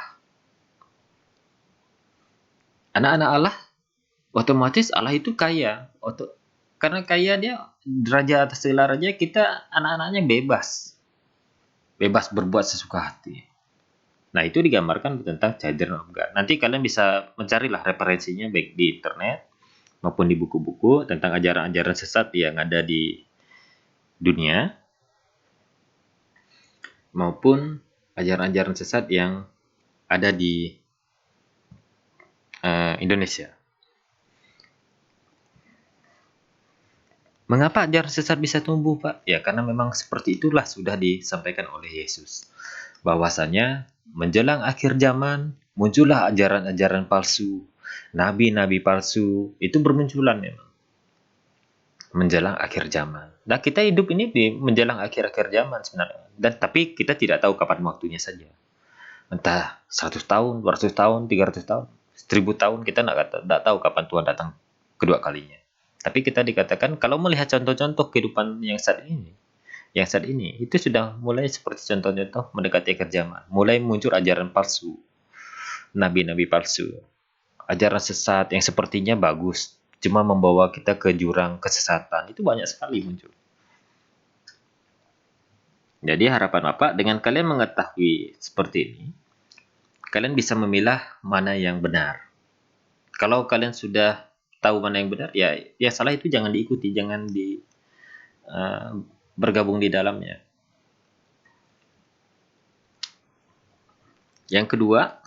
Anak-anak Allah, otomatis Allah itu kaya. Karena kaya dia, raja atas segala raja, kita anak-anaknya bebas. Bebas berbuat sesuka hati. Nah, itu digambarkan tentang Children of God. Nanti kalian bisa mencarilah referensinya baik di internet maupun di buku-buku tentang ajaran-ajaran sesat yang ada di dunia maupun ajaran-ajaran sesat yang ada di Indonesia. Mengapa ajaran sesat bisa tumbuh, Pak? Ya, karena memang seperti itulah sudah disampaikan oleh Yesus. Bahwasanya menjelang akhir zaman muncullah ajaran-ajaran palsu, nabi-nabi palsu, itu bermunculan memang. Menjelang akhir zaman. Nah, kita hidup ini di menjelang akhir-akhir zaman sebenarnya. Tapi kita tidak tahu kapan waktunya saja. Entah 100 tahun, 200 tahun, 300 tahun, 1000 tahun, kita tidak tahu kapan Tuhan datang kedua kalinya. Tapi kita dikatakan kalau melihat contoh-contoh kehidupan yang saat ini itu sudah mulai seperti contoh-contoh mendekati akhir zaman. Mulai muncul ajaran palsu, nabi-nabi palsu, ajaran sesat yang sepertinya bagus, cuma membawa kita ke jurang kesesatan. Itu banyak sekali muncul. Jadi harapan Bapak dengan kalian mengetahui seperti ini, kalian bisa memilah mana yang benar. Kalau kalian sudah tahu mana yang benar, ya salah itu jangan diikuti, jangan bergabung di dalamnya. Yang kedua,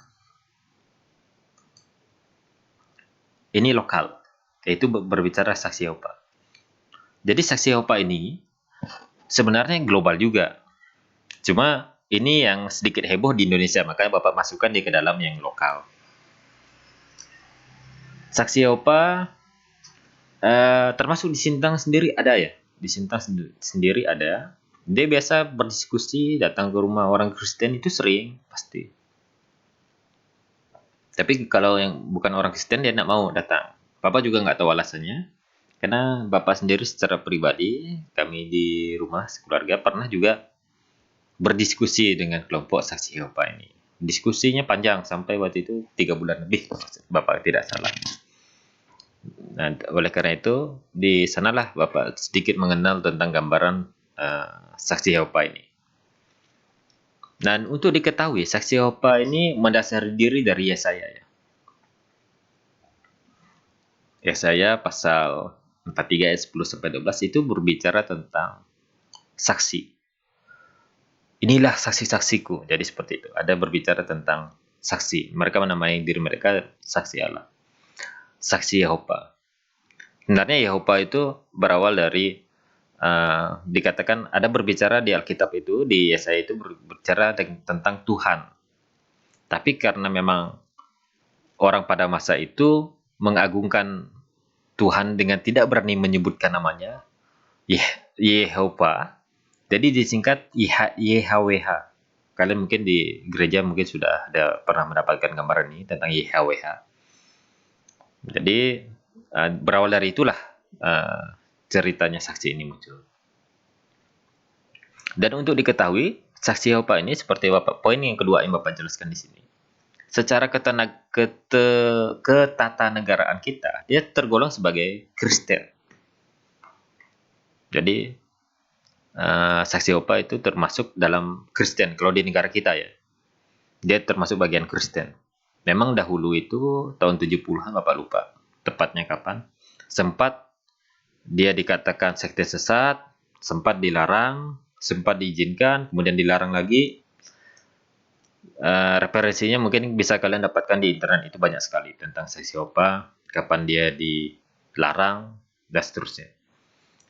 ini lokal, yaitu berbicara saksi Yehova. Jadi saksi Yehova ini sebenarnya global juga. Cuma ini yang sedikit heboh di Indonesia, makanya Bapak masukkan dia ke dalam yang lokal. Saksi Yehova termasuk di Sintang sendiri ada ya. Di Sintang sendiri ada. Dia biasa berdiskusi, datang ke rumah orang Kristen itu sering, pasti. Tapi kalau yang bukan orang Kristen dia nggak mau datang. Bapak juga nggak tahu alasannya. Karena Bapak sendiri secara pribadi, kami di rumah sekeluarga pernah juga berdiskusi dengan kelompok saksi Yehova ini. Diskusinya panjang sampai waktu itu 3 bulan lebih, Bapak tidak salah. Nah, oleh karena itu, di sanalah Bapak sedikit mengenal tentang gambaran saksi Yehova ini. Dan untuk diketahui, saksi Yehova ini mendasari diri dari Yesaya ya. Yesaya pasal 43 ayat 10 sampai 12 itu berbicara tentang saksi. Inilah saksi-saksiku. Jadi seperti itu. Ada berbicara tentang saksi. Mereka menamai diri mereka saksi Allah. Saksi Yehova. Sebenarnya Yehova itu berawal dari dikatakan ada berbicara di Alkitab itu, di Yesaya itu berbicara tentang Tuhan. Tapi karena memang orang pada masa itu mengagungkan Tuhan dengan tidak berani menyebutkan namanya, Yehova. Jadi disingkat YHWH. Kalian mungkin di gereja mungkin sudah ada pernah mendapatkan gambaran ini tentang YHWH. Jadi berawal dari itulah ceritanya saksi ini muncul. Dan untuk diketahui, saksi Yehova ini seperti Bapak poin yang kedua yang Bapak jelaskan di sini. Secara ketatanegaraan kita, dia tergolong sebagai Kristen. Jadi saksi Yehova itu termasuk dalam Kristen. Kalau di negara kita ya, dia termasuk bagian Kristen. Memang dahulu itu tahun 70-an, Bapak lupa tepatnya kapan, sempat dia dikatakan sekte sesat, sempat dilarang, sempat diizinkan, kemudian dilarang lagi. Referensinya mungkin bisa kalian dapatkan di internet, itu banyak sekali tentang saksi Yehova, kapan dia dilarang, dan seterusnya.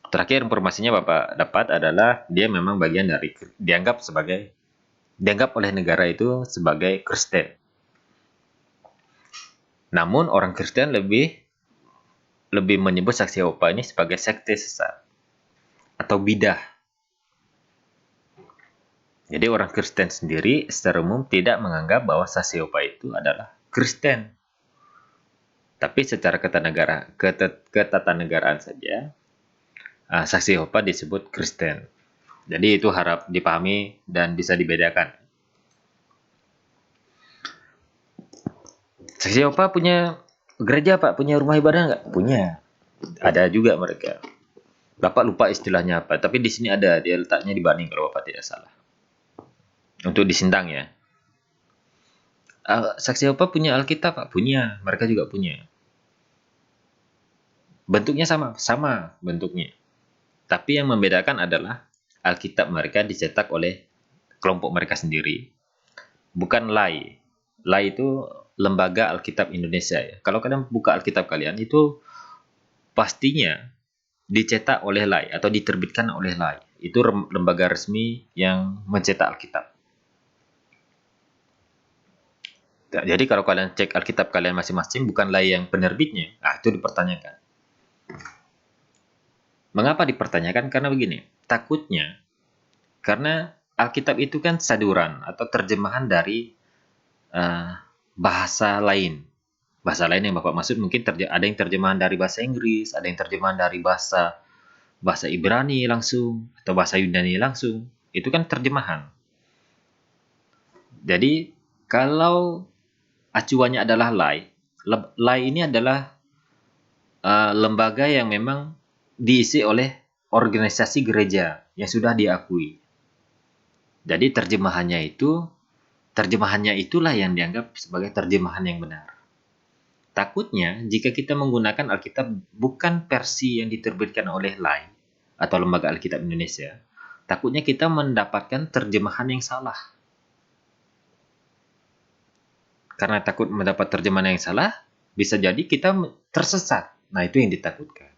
Terakhir informasinya Bapak dapat adalah dia memang bagian dari, dianggap oleh negara itu sebagai Kristen. Namun orang Kristen lebih menyebut saksi Yehova ini sebagai sekte sesat atau bidah. Jadi orang Kristen sendiri secara umum tidak menganggap bahwa saksi Yehova itu adalah Kristen. Tapi secara ketatanegaraan saja, saksi Yehova disebut Kristen. Jadi itu harap dipahami dan bisa dibedakan. Saksi Yehova punya gereja Pak? Punya rumah ibadah nggak? Punya. Ada juga mereka. Bapak lupa istilahnya apa, tapi di sini ada, dia letaknya di Bani kalau Bapak tidak salah. Untuk di Sintang ya. Saksi Yehova punya Alkitab Pak? Punya. Mereka juga punya. Bentuknya sama bentuknya. Tapi yang membedakan adalah Alkitab mereka dicetak oleh kelompok mereka sendiri. Bukan LAI. LAI itu Lembaga Alkitab Indonesia ya. Kalau kalian buka Alkitab kalian itu pastinya dicetak oleh LAI atau diterbitkan oleh LAI. Itu lembaga resmi yang mencetak Alkitab. Jadi kalau kalian cek Alkitab kalian masing-masing bukan LAI yang penerbitnya, itu dipertanyakan. Mengapa dipertanyakan? Karena begini, takutnya karena Alkitab itu kan saduran atau terjemahan dari bahasa lain. Bahasa lain yang Bapak maksud mungkin ada yang terjemahan dari bahasa Inggris, ada yang terjemahan dari bahasa Ibrani langsung, atau bahasa Yunani langsung. Itu kan terjemahan. Jadi, kalau acuannya adalah LAI ini adalah lembaga yang memang diisi oleh organisasi gereja yang sudah diakui. Jadi terjemahannya itulah yang dianggap sebagai terjemahan yang benar. Takutnya jika kita menggunakan Alkitab bukan versi yang diterbitkan oleh LAI atau Lembaga Alkitab Indonesia, takutnya kita mendapatkan terjemahan yang salah. Karena takut mendapat terjemahan yang salah, bisa jadi kita tersesat. Nah, itu yang ditakutkan.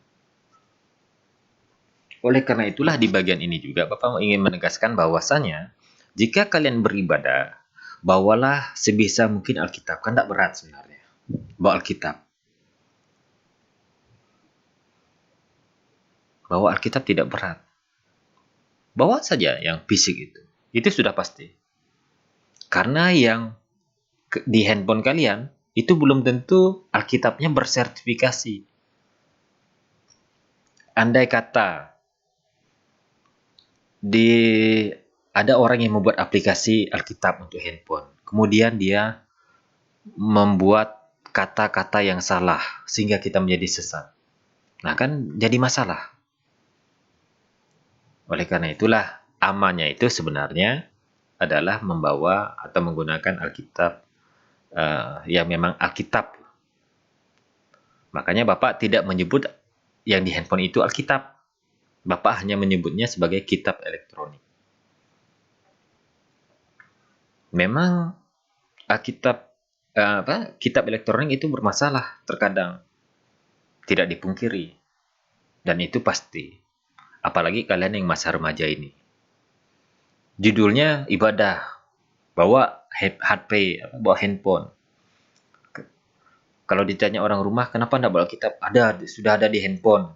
Oleh karena itulah di bagian ini juga Bapak ingin menegaskan bahwasanya jika kalian beribadah, bawalah sebisa mungkin Alkitab. Kan tidak berat sebenarnya. Bawa Alkitab. Bawa Alkitab tidak berat. Bawa saja yang fisik itu. Itu sudah pasti. Karena yang di handphone kalian itu belum tentu Alkitabnya bersertifikasi. Andai kata ada orang yang membuat aplikasi Alkitab untuk handphone, kemudian dia membuat kata-kata yang salah sehingga kita menjadi sesat. Nah, kan jadi masalah. Oleh karena itulah amannya itu sebenarnya adalah membawa atau menggunakan Alkitab yang memang Alkitab. Makanya Bapak tidak menyebut yang di handphone itu Alkitab. Bapak hanya menyebutnya sebagai kitab elektronik. Memang Alkitab kitab elektronik itu bermasalah terkadang, tidak dipungkiri, dan itu pasti. Apalagi kalian yang masa remaja ini. Judulnya ibadah, bawa HP, bawa handphone. Kalau ditanya orang rumah, kenapa tidak bawa kitab? Sudah ada di handphone.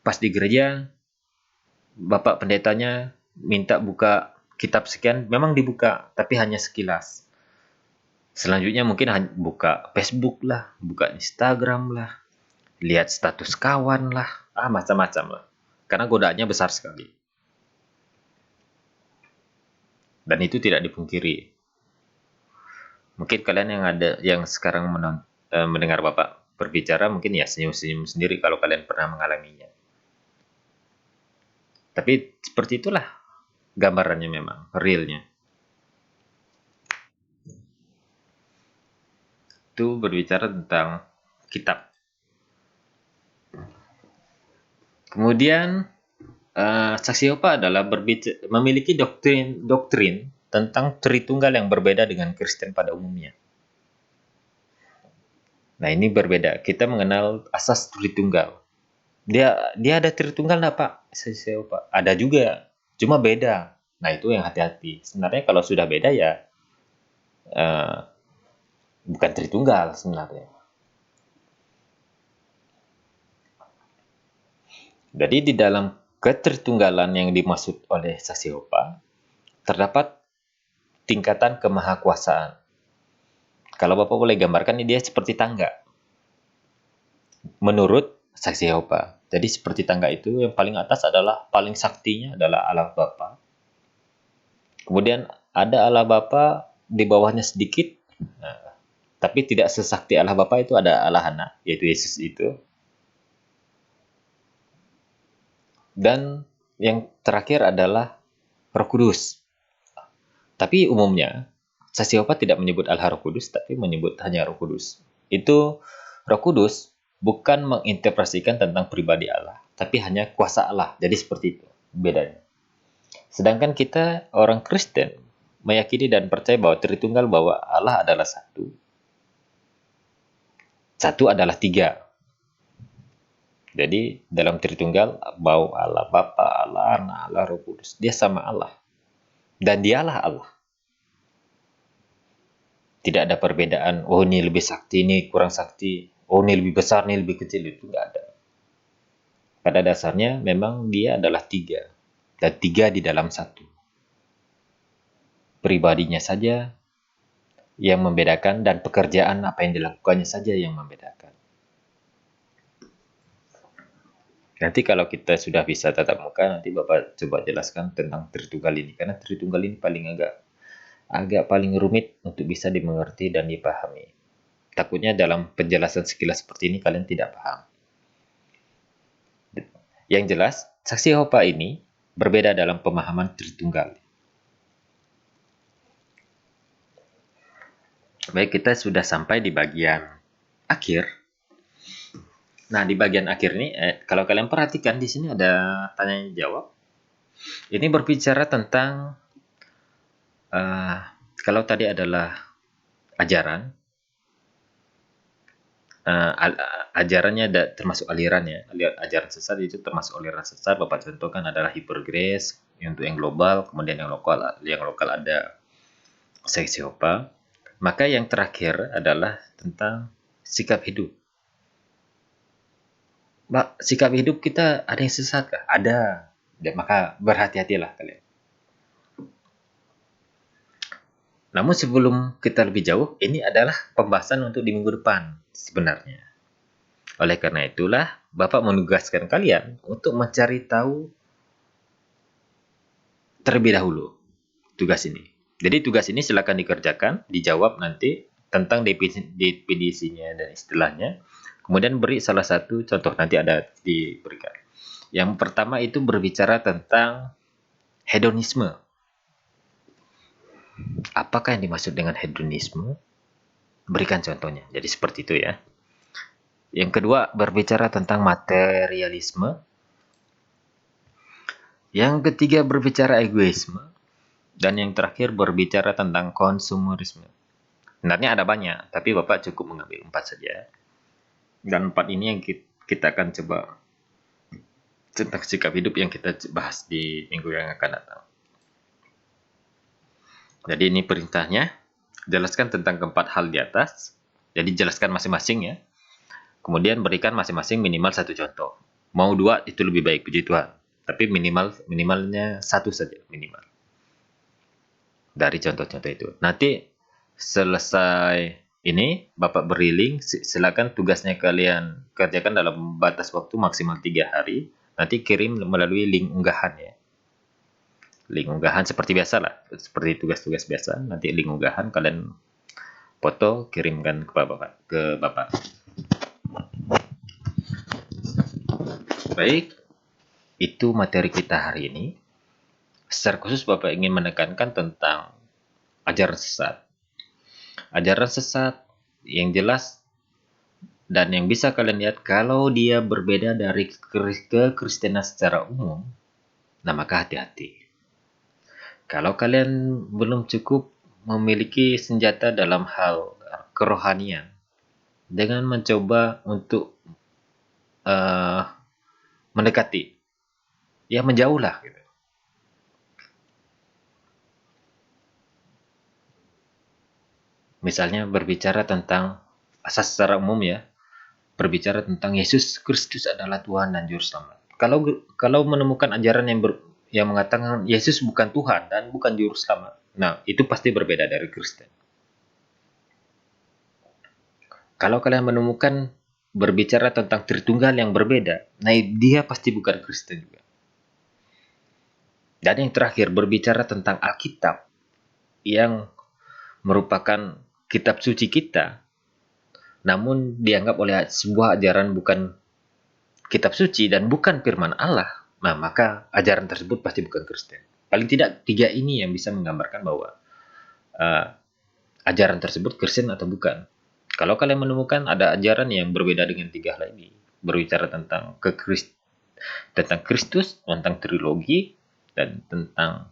Pas di gereja, Bapak pendetanya minta buka kitab sekian, memang dibuka, tapi hanya sekilas. Selanjutnya mungkin buka Facebook lah, buka Instagram lah, lihat status kawan lah, macam-macam lah. Karena godaannya besar sekali. Dan itu tidak dipungkiri. Mungkin kalian yang sekarang mendengar Bapak berbicara, mungkin ya senyum-senyum sendiri kalau kalian pernah mengalaminya. Tapi seperti itulah gambarannya memang, realnya. Itu berbicara tentang kitab. Kemudian Saksi Yehova adalah memiliki doktrin tentang Tritunggal yang berbeda dengan Kristen pada umumnya. Nah, ini berbeda. Kita mengenal asas Tritunggal. Dia ada Tritunggal enggak, Pak? Saksi Yehova. Ada juga, cuma beda. Nah, itu yang hati-hati. Sebenarnya kalau sudah beda ya bukan Tritunggal sebenarnya. Jadi di dalam ketritunggalan yang dimaksud oleh Saksi Yehova terdapat tingkatan kemahakuasaan. Kalau Bapak boleh gambarkan, ini dia seperti tangga. Menurut Saksi Yehova. Jadi seperti tangga itu yang paling atas adalah paling saktinya adalah Allah Bapa. Kemudian ada Allah Bapa di bawahnya sedikit. Nah, tapi tidak sesakti Allah Bapa itu ada Allah Anak, yaitu Yesus itu. Dan yang terakhir adalah Roh Kudus. Tapi umumnya Saksi Yehova tidak menyebut Allah Roh Kudus, tapi menyebut hanya Roh Kudus. Itu Roh Kudus bukan menginterpretasikan tentang pribadi Allah, tapi hanya kuasa Allah. Jadi seperti itu bedanya. Sedangkan kita orang Kristen meyakini dan percaya bahwa Tritunggal, bahwa Allah adalah satu. Satu adalah tiga. Jadi dalam Tritunggal, bahwa Allah Bapa, Allah Anak, Allah Roh Kudus, dia sama Allah. Dan dialah Allah. Tidak ada perbedaan, oh ini lebih sakti, ini kurang sakti, oh ini lebih besar, ini lebih kecil, itu nggak ada. Pada dasarnya memang dia adalah tiga, dan tiga di dalam satu. Pribadinya saja yang membedakan, dan pekerjaan apa yang dilakukannya saja yang membedakan. Nanti kalau kita sudah bisa tatap muka, nanti Bapak coba jelaskan tentang Tritunggal ini, karena Tritunggal ini agak paling rumit untuk bisa dimengerti dan dipahami. Takutnya dalam penjelasan sekilas seperti ini kalian tidak paham. Yang jelas, saksi Yehova ini berbeda dalam pemahaman Tritunggal. Baik, kita sudah sampai di bagian akhir. Nah, di bagian akhir ini, kalau kalian perhatikan di sini ada tanya jawab. Ini berbicara tentang kalau tadi adalah ajaran, ajarannya termasuk alirannya. Ajaran sesat itu termasuk aliran sesat. Bapak contohkan adalah hypergrace untuk yang global, kemudian yang lokal ada seks Yehova. Maka yang terakhir adalah tentang sikap hidup. Sikap hidup kita ada yang sesat kah? Ada. Maka berhati-hatilah kalian. Namun sebelum kita lebih jauh, ini adalah pembahasan untuk di minggu depan sebenarnya. Oleh karena itulah, Bapak menugaskan kalian untuk mencari tahu terlebih dahulu tugas ini. Jadi tugas ini silakan dikerjakan, dijawab nanti tentang definisinya dan istilahnya. Kemudian beri salah satu contoh, nanti ada diberikan. Yang pertama itu berbicara tentang hedonisme. Apakah yang dimaksud dengan hedonisme? Berikan contohnya. Jadi seperti itu ya. Yang kedua berbicara tentang materialisme. Yang ketiga berbicara egoisme. Dan yang terakhir berbicara tentang konsumerisme. Sebenarnya ada banyak, tapi Bapak cukup mengambil 4 saja. Dan 4 ini yang kita akan coba tentang sikap hidup yang kita bahas di minggu yang akan datang. Jadi ini perintahnya, jelaskan tentang keempat hal di atas. Jadi jelaskan masing-masing ya. Kemudian berikan masing-masing minimal 1 contoh. Mau 2 itu lebih baik, puji Tuhan. Tapi minimalnya 1 saja minimal. Dari contoh-contoh itu. Nanti selesai ini, Bapak beri link. Silakan tugasnya kalian kerjakan dalam batas waktu maksimal 3 hari. Nanti kirim melalui link unggahan ya. Link unggahan seperti biasa lah. Seperti tugas-tugas biasa. Nanti link unggahan kalian foto, kirimkan ke Bapak. Baik, itu materi kita hari ini. Secara khusus Bapak ingin menekankan tentang ajaran sesat. Ajaran sesat yang jelas dan yang bisa kalian lihat kalau dia berbeda dari kekristenan secara umum, nah maka hati-hati. Kalau kalian belum cukup memiliki senjata dalam hal kerohanian, dengan mencoba untuk mendekati, ya menjauhlah gitu. Misalnya berbicara tentang asas secara umum ya, berbicara tentang Yesus Kristus adalah Tuhan dan Juru Selamat. Kalau menemukan ajaran yang mengatakan Yesus bukan Tuhan dan bukan Juru Selamat, nah itu pasti berbeda dari Kristen. Kalau kalian menemukan berbicara tentang Tritunggal yang berbeda, nah dia pasti bukan Kristen juga. Dan yang terakhir berbicara tentang Alkitab yang merupakan kitab suci kita, namun dianggap oleh sebuah ajaran bukan kitab suci dan bukan firman Allah, nah maka ajaran tersebut pasti bukan Kristen. Paling tidak 3 ini yang bisa menggambarkan bahwa ajaran tersebut Kristen atau bukan. Kalau kalian menemukan ada ajaran yang berbeda dengan 3 hal ini, berbicara tentang Kristus, tentang trilogi, dan tentang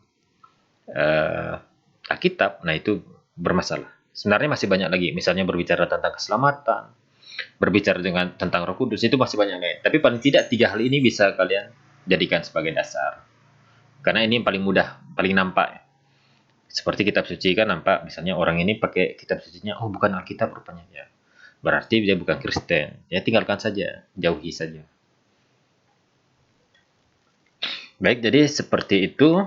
Alkitab, nah itu bermasalah. Sebenarnya masih banyak lagi, misalnya berbicara tentang keselamatan, berbicara tentang Roh Kudus, itu masih banyak lain. Tapi paling tidak 3 hal ini bisa kalian jadikan sebagai dasar. Karena ini yang paling mudah, paling nampak. Seperti kitab suci kan nampak, misalnya orang ini pakai kitab sucinya, oh bukan Alkitab rupanya ya. Berarti dia bukan Kristen. Ya tinggalkan saja, jauhi saja. Baik, jadi seperti itu.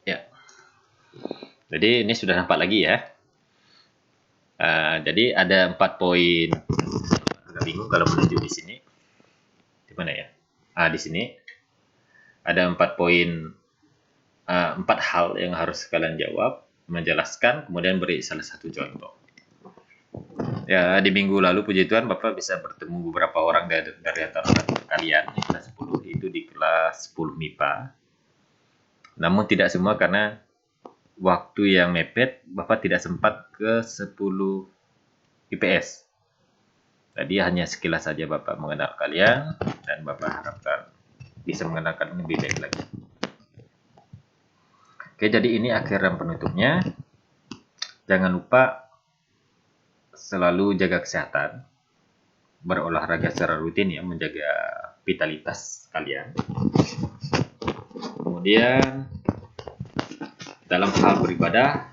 Ya. Jadi ini sudah nampak lagi ya. Jadi ada 4 poin. Agak bingung kalau menunjuk di sini. Di mana ya? Di sini ada 4 poin 4 hal yang harus kalian jawab, menjelaskan, kemudian beri salah satu contoh. Ya, di minggu lalu puji Tuhan Bapak bisa bertemu beberapa orang dari antara kalian di kelas 10, itu di kelas 10 MIPA. Namun tidak semua karena waktu yang mepet, Bapak tidak sempat ke 10 IPS. Tadi hanya sekilas saja Bapak mengenal kalian, dan Bapak harapkan bisa mengenalkan lebih baik lagi. Oke, jadi ini akhir dan penutupnya. Jangan lupa selalu jaga kesehatan, berolahraga secara rutin ya, menjaga vitalitas kalian. Kemudian dalam hal beribadah,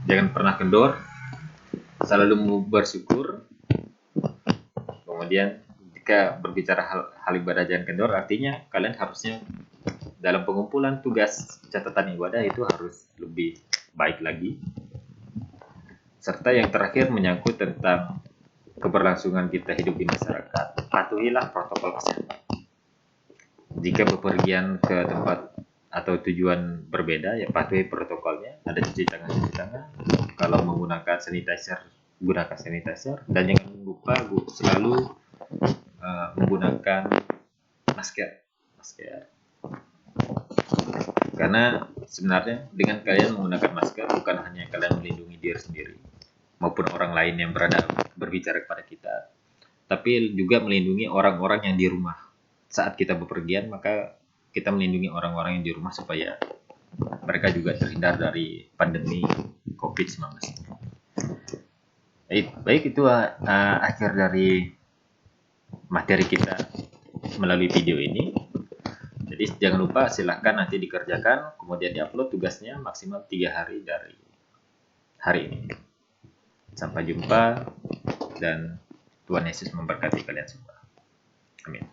jangan pernah kendor, selalu bersyukur. Kemudian jika berbicara hal ibadah jangan kendor, artinya kalian harusnya dalam pengumpulan tugas catatan ibadah itu harus lebih baik lagi. Serta yang terakhir menyangkut tentang keberlangsungan kita hidup di masyarakat, patuhilah protokol kesehatan. Jika bepergian ke tempat atau tujuan berbeda, ya patuhi protokolnya. Ada cuci tangan. Kalau menggunakan sanitizer, gunakan sanitizer. Dan jangan lupa selalu menggunakan masker. Karena sebenarnya dengan kalian menggunakan masker, bukan hanya kalian melindungi diri sendiri maupun orang lain yang berbicara kepada kita, tapi juga melindungi orang-orang yang di rumah. Saat kita bepergian, maka kita melindungi orang-orang yang di rumah supaya mereka juga terhindar dari pandemi COVID-19. Baik itu akhir dari materi kita melalui video ini. Jadi jangan lupa silahkan nanti dikerjakan, kemudian diupload tugasnya maksimal 3 hari dari hari ini. Sampai jumpa, dan Tuhan Yesus memberkati kalian semua. Amin.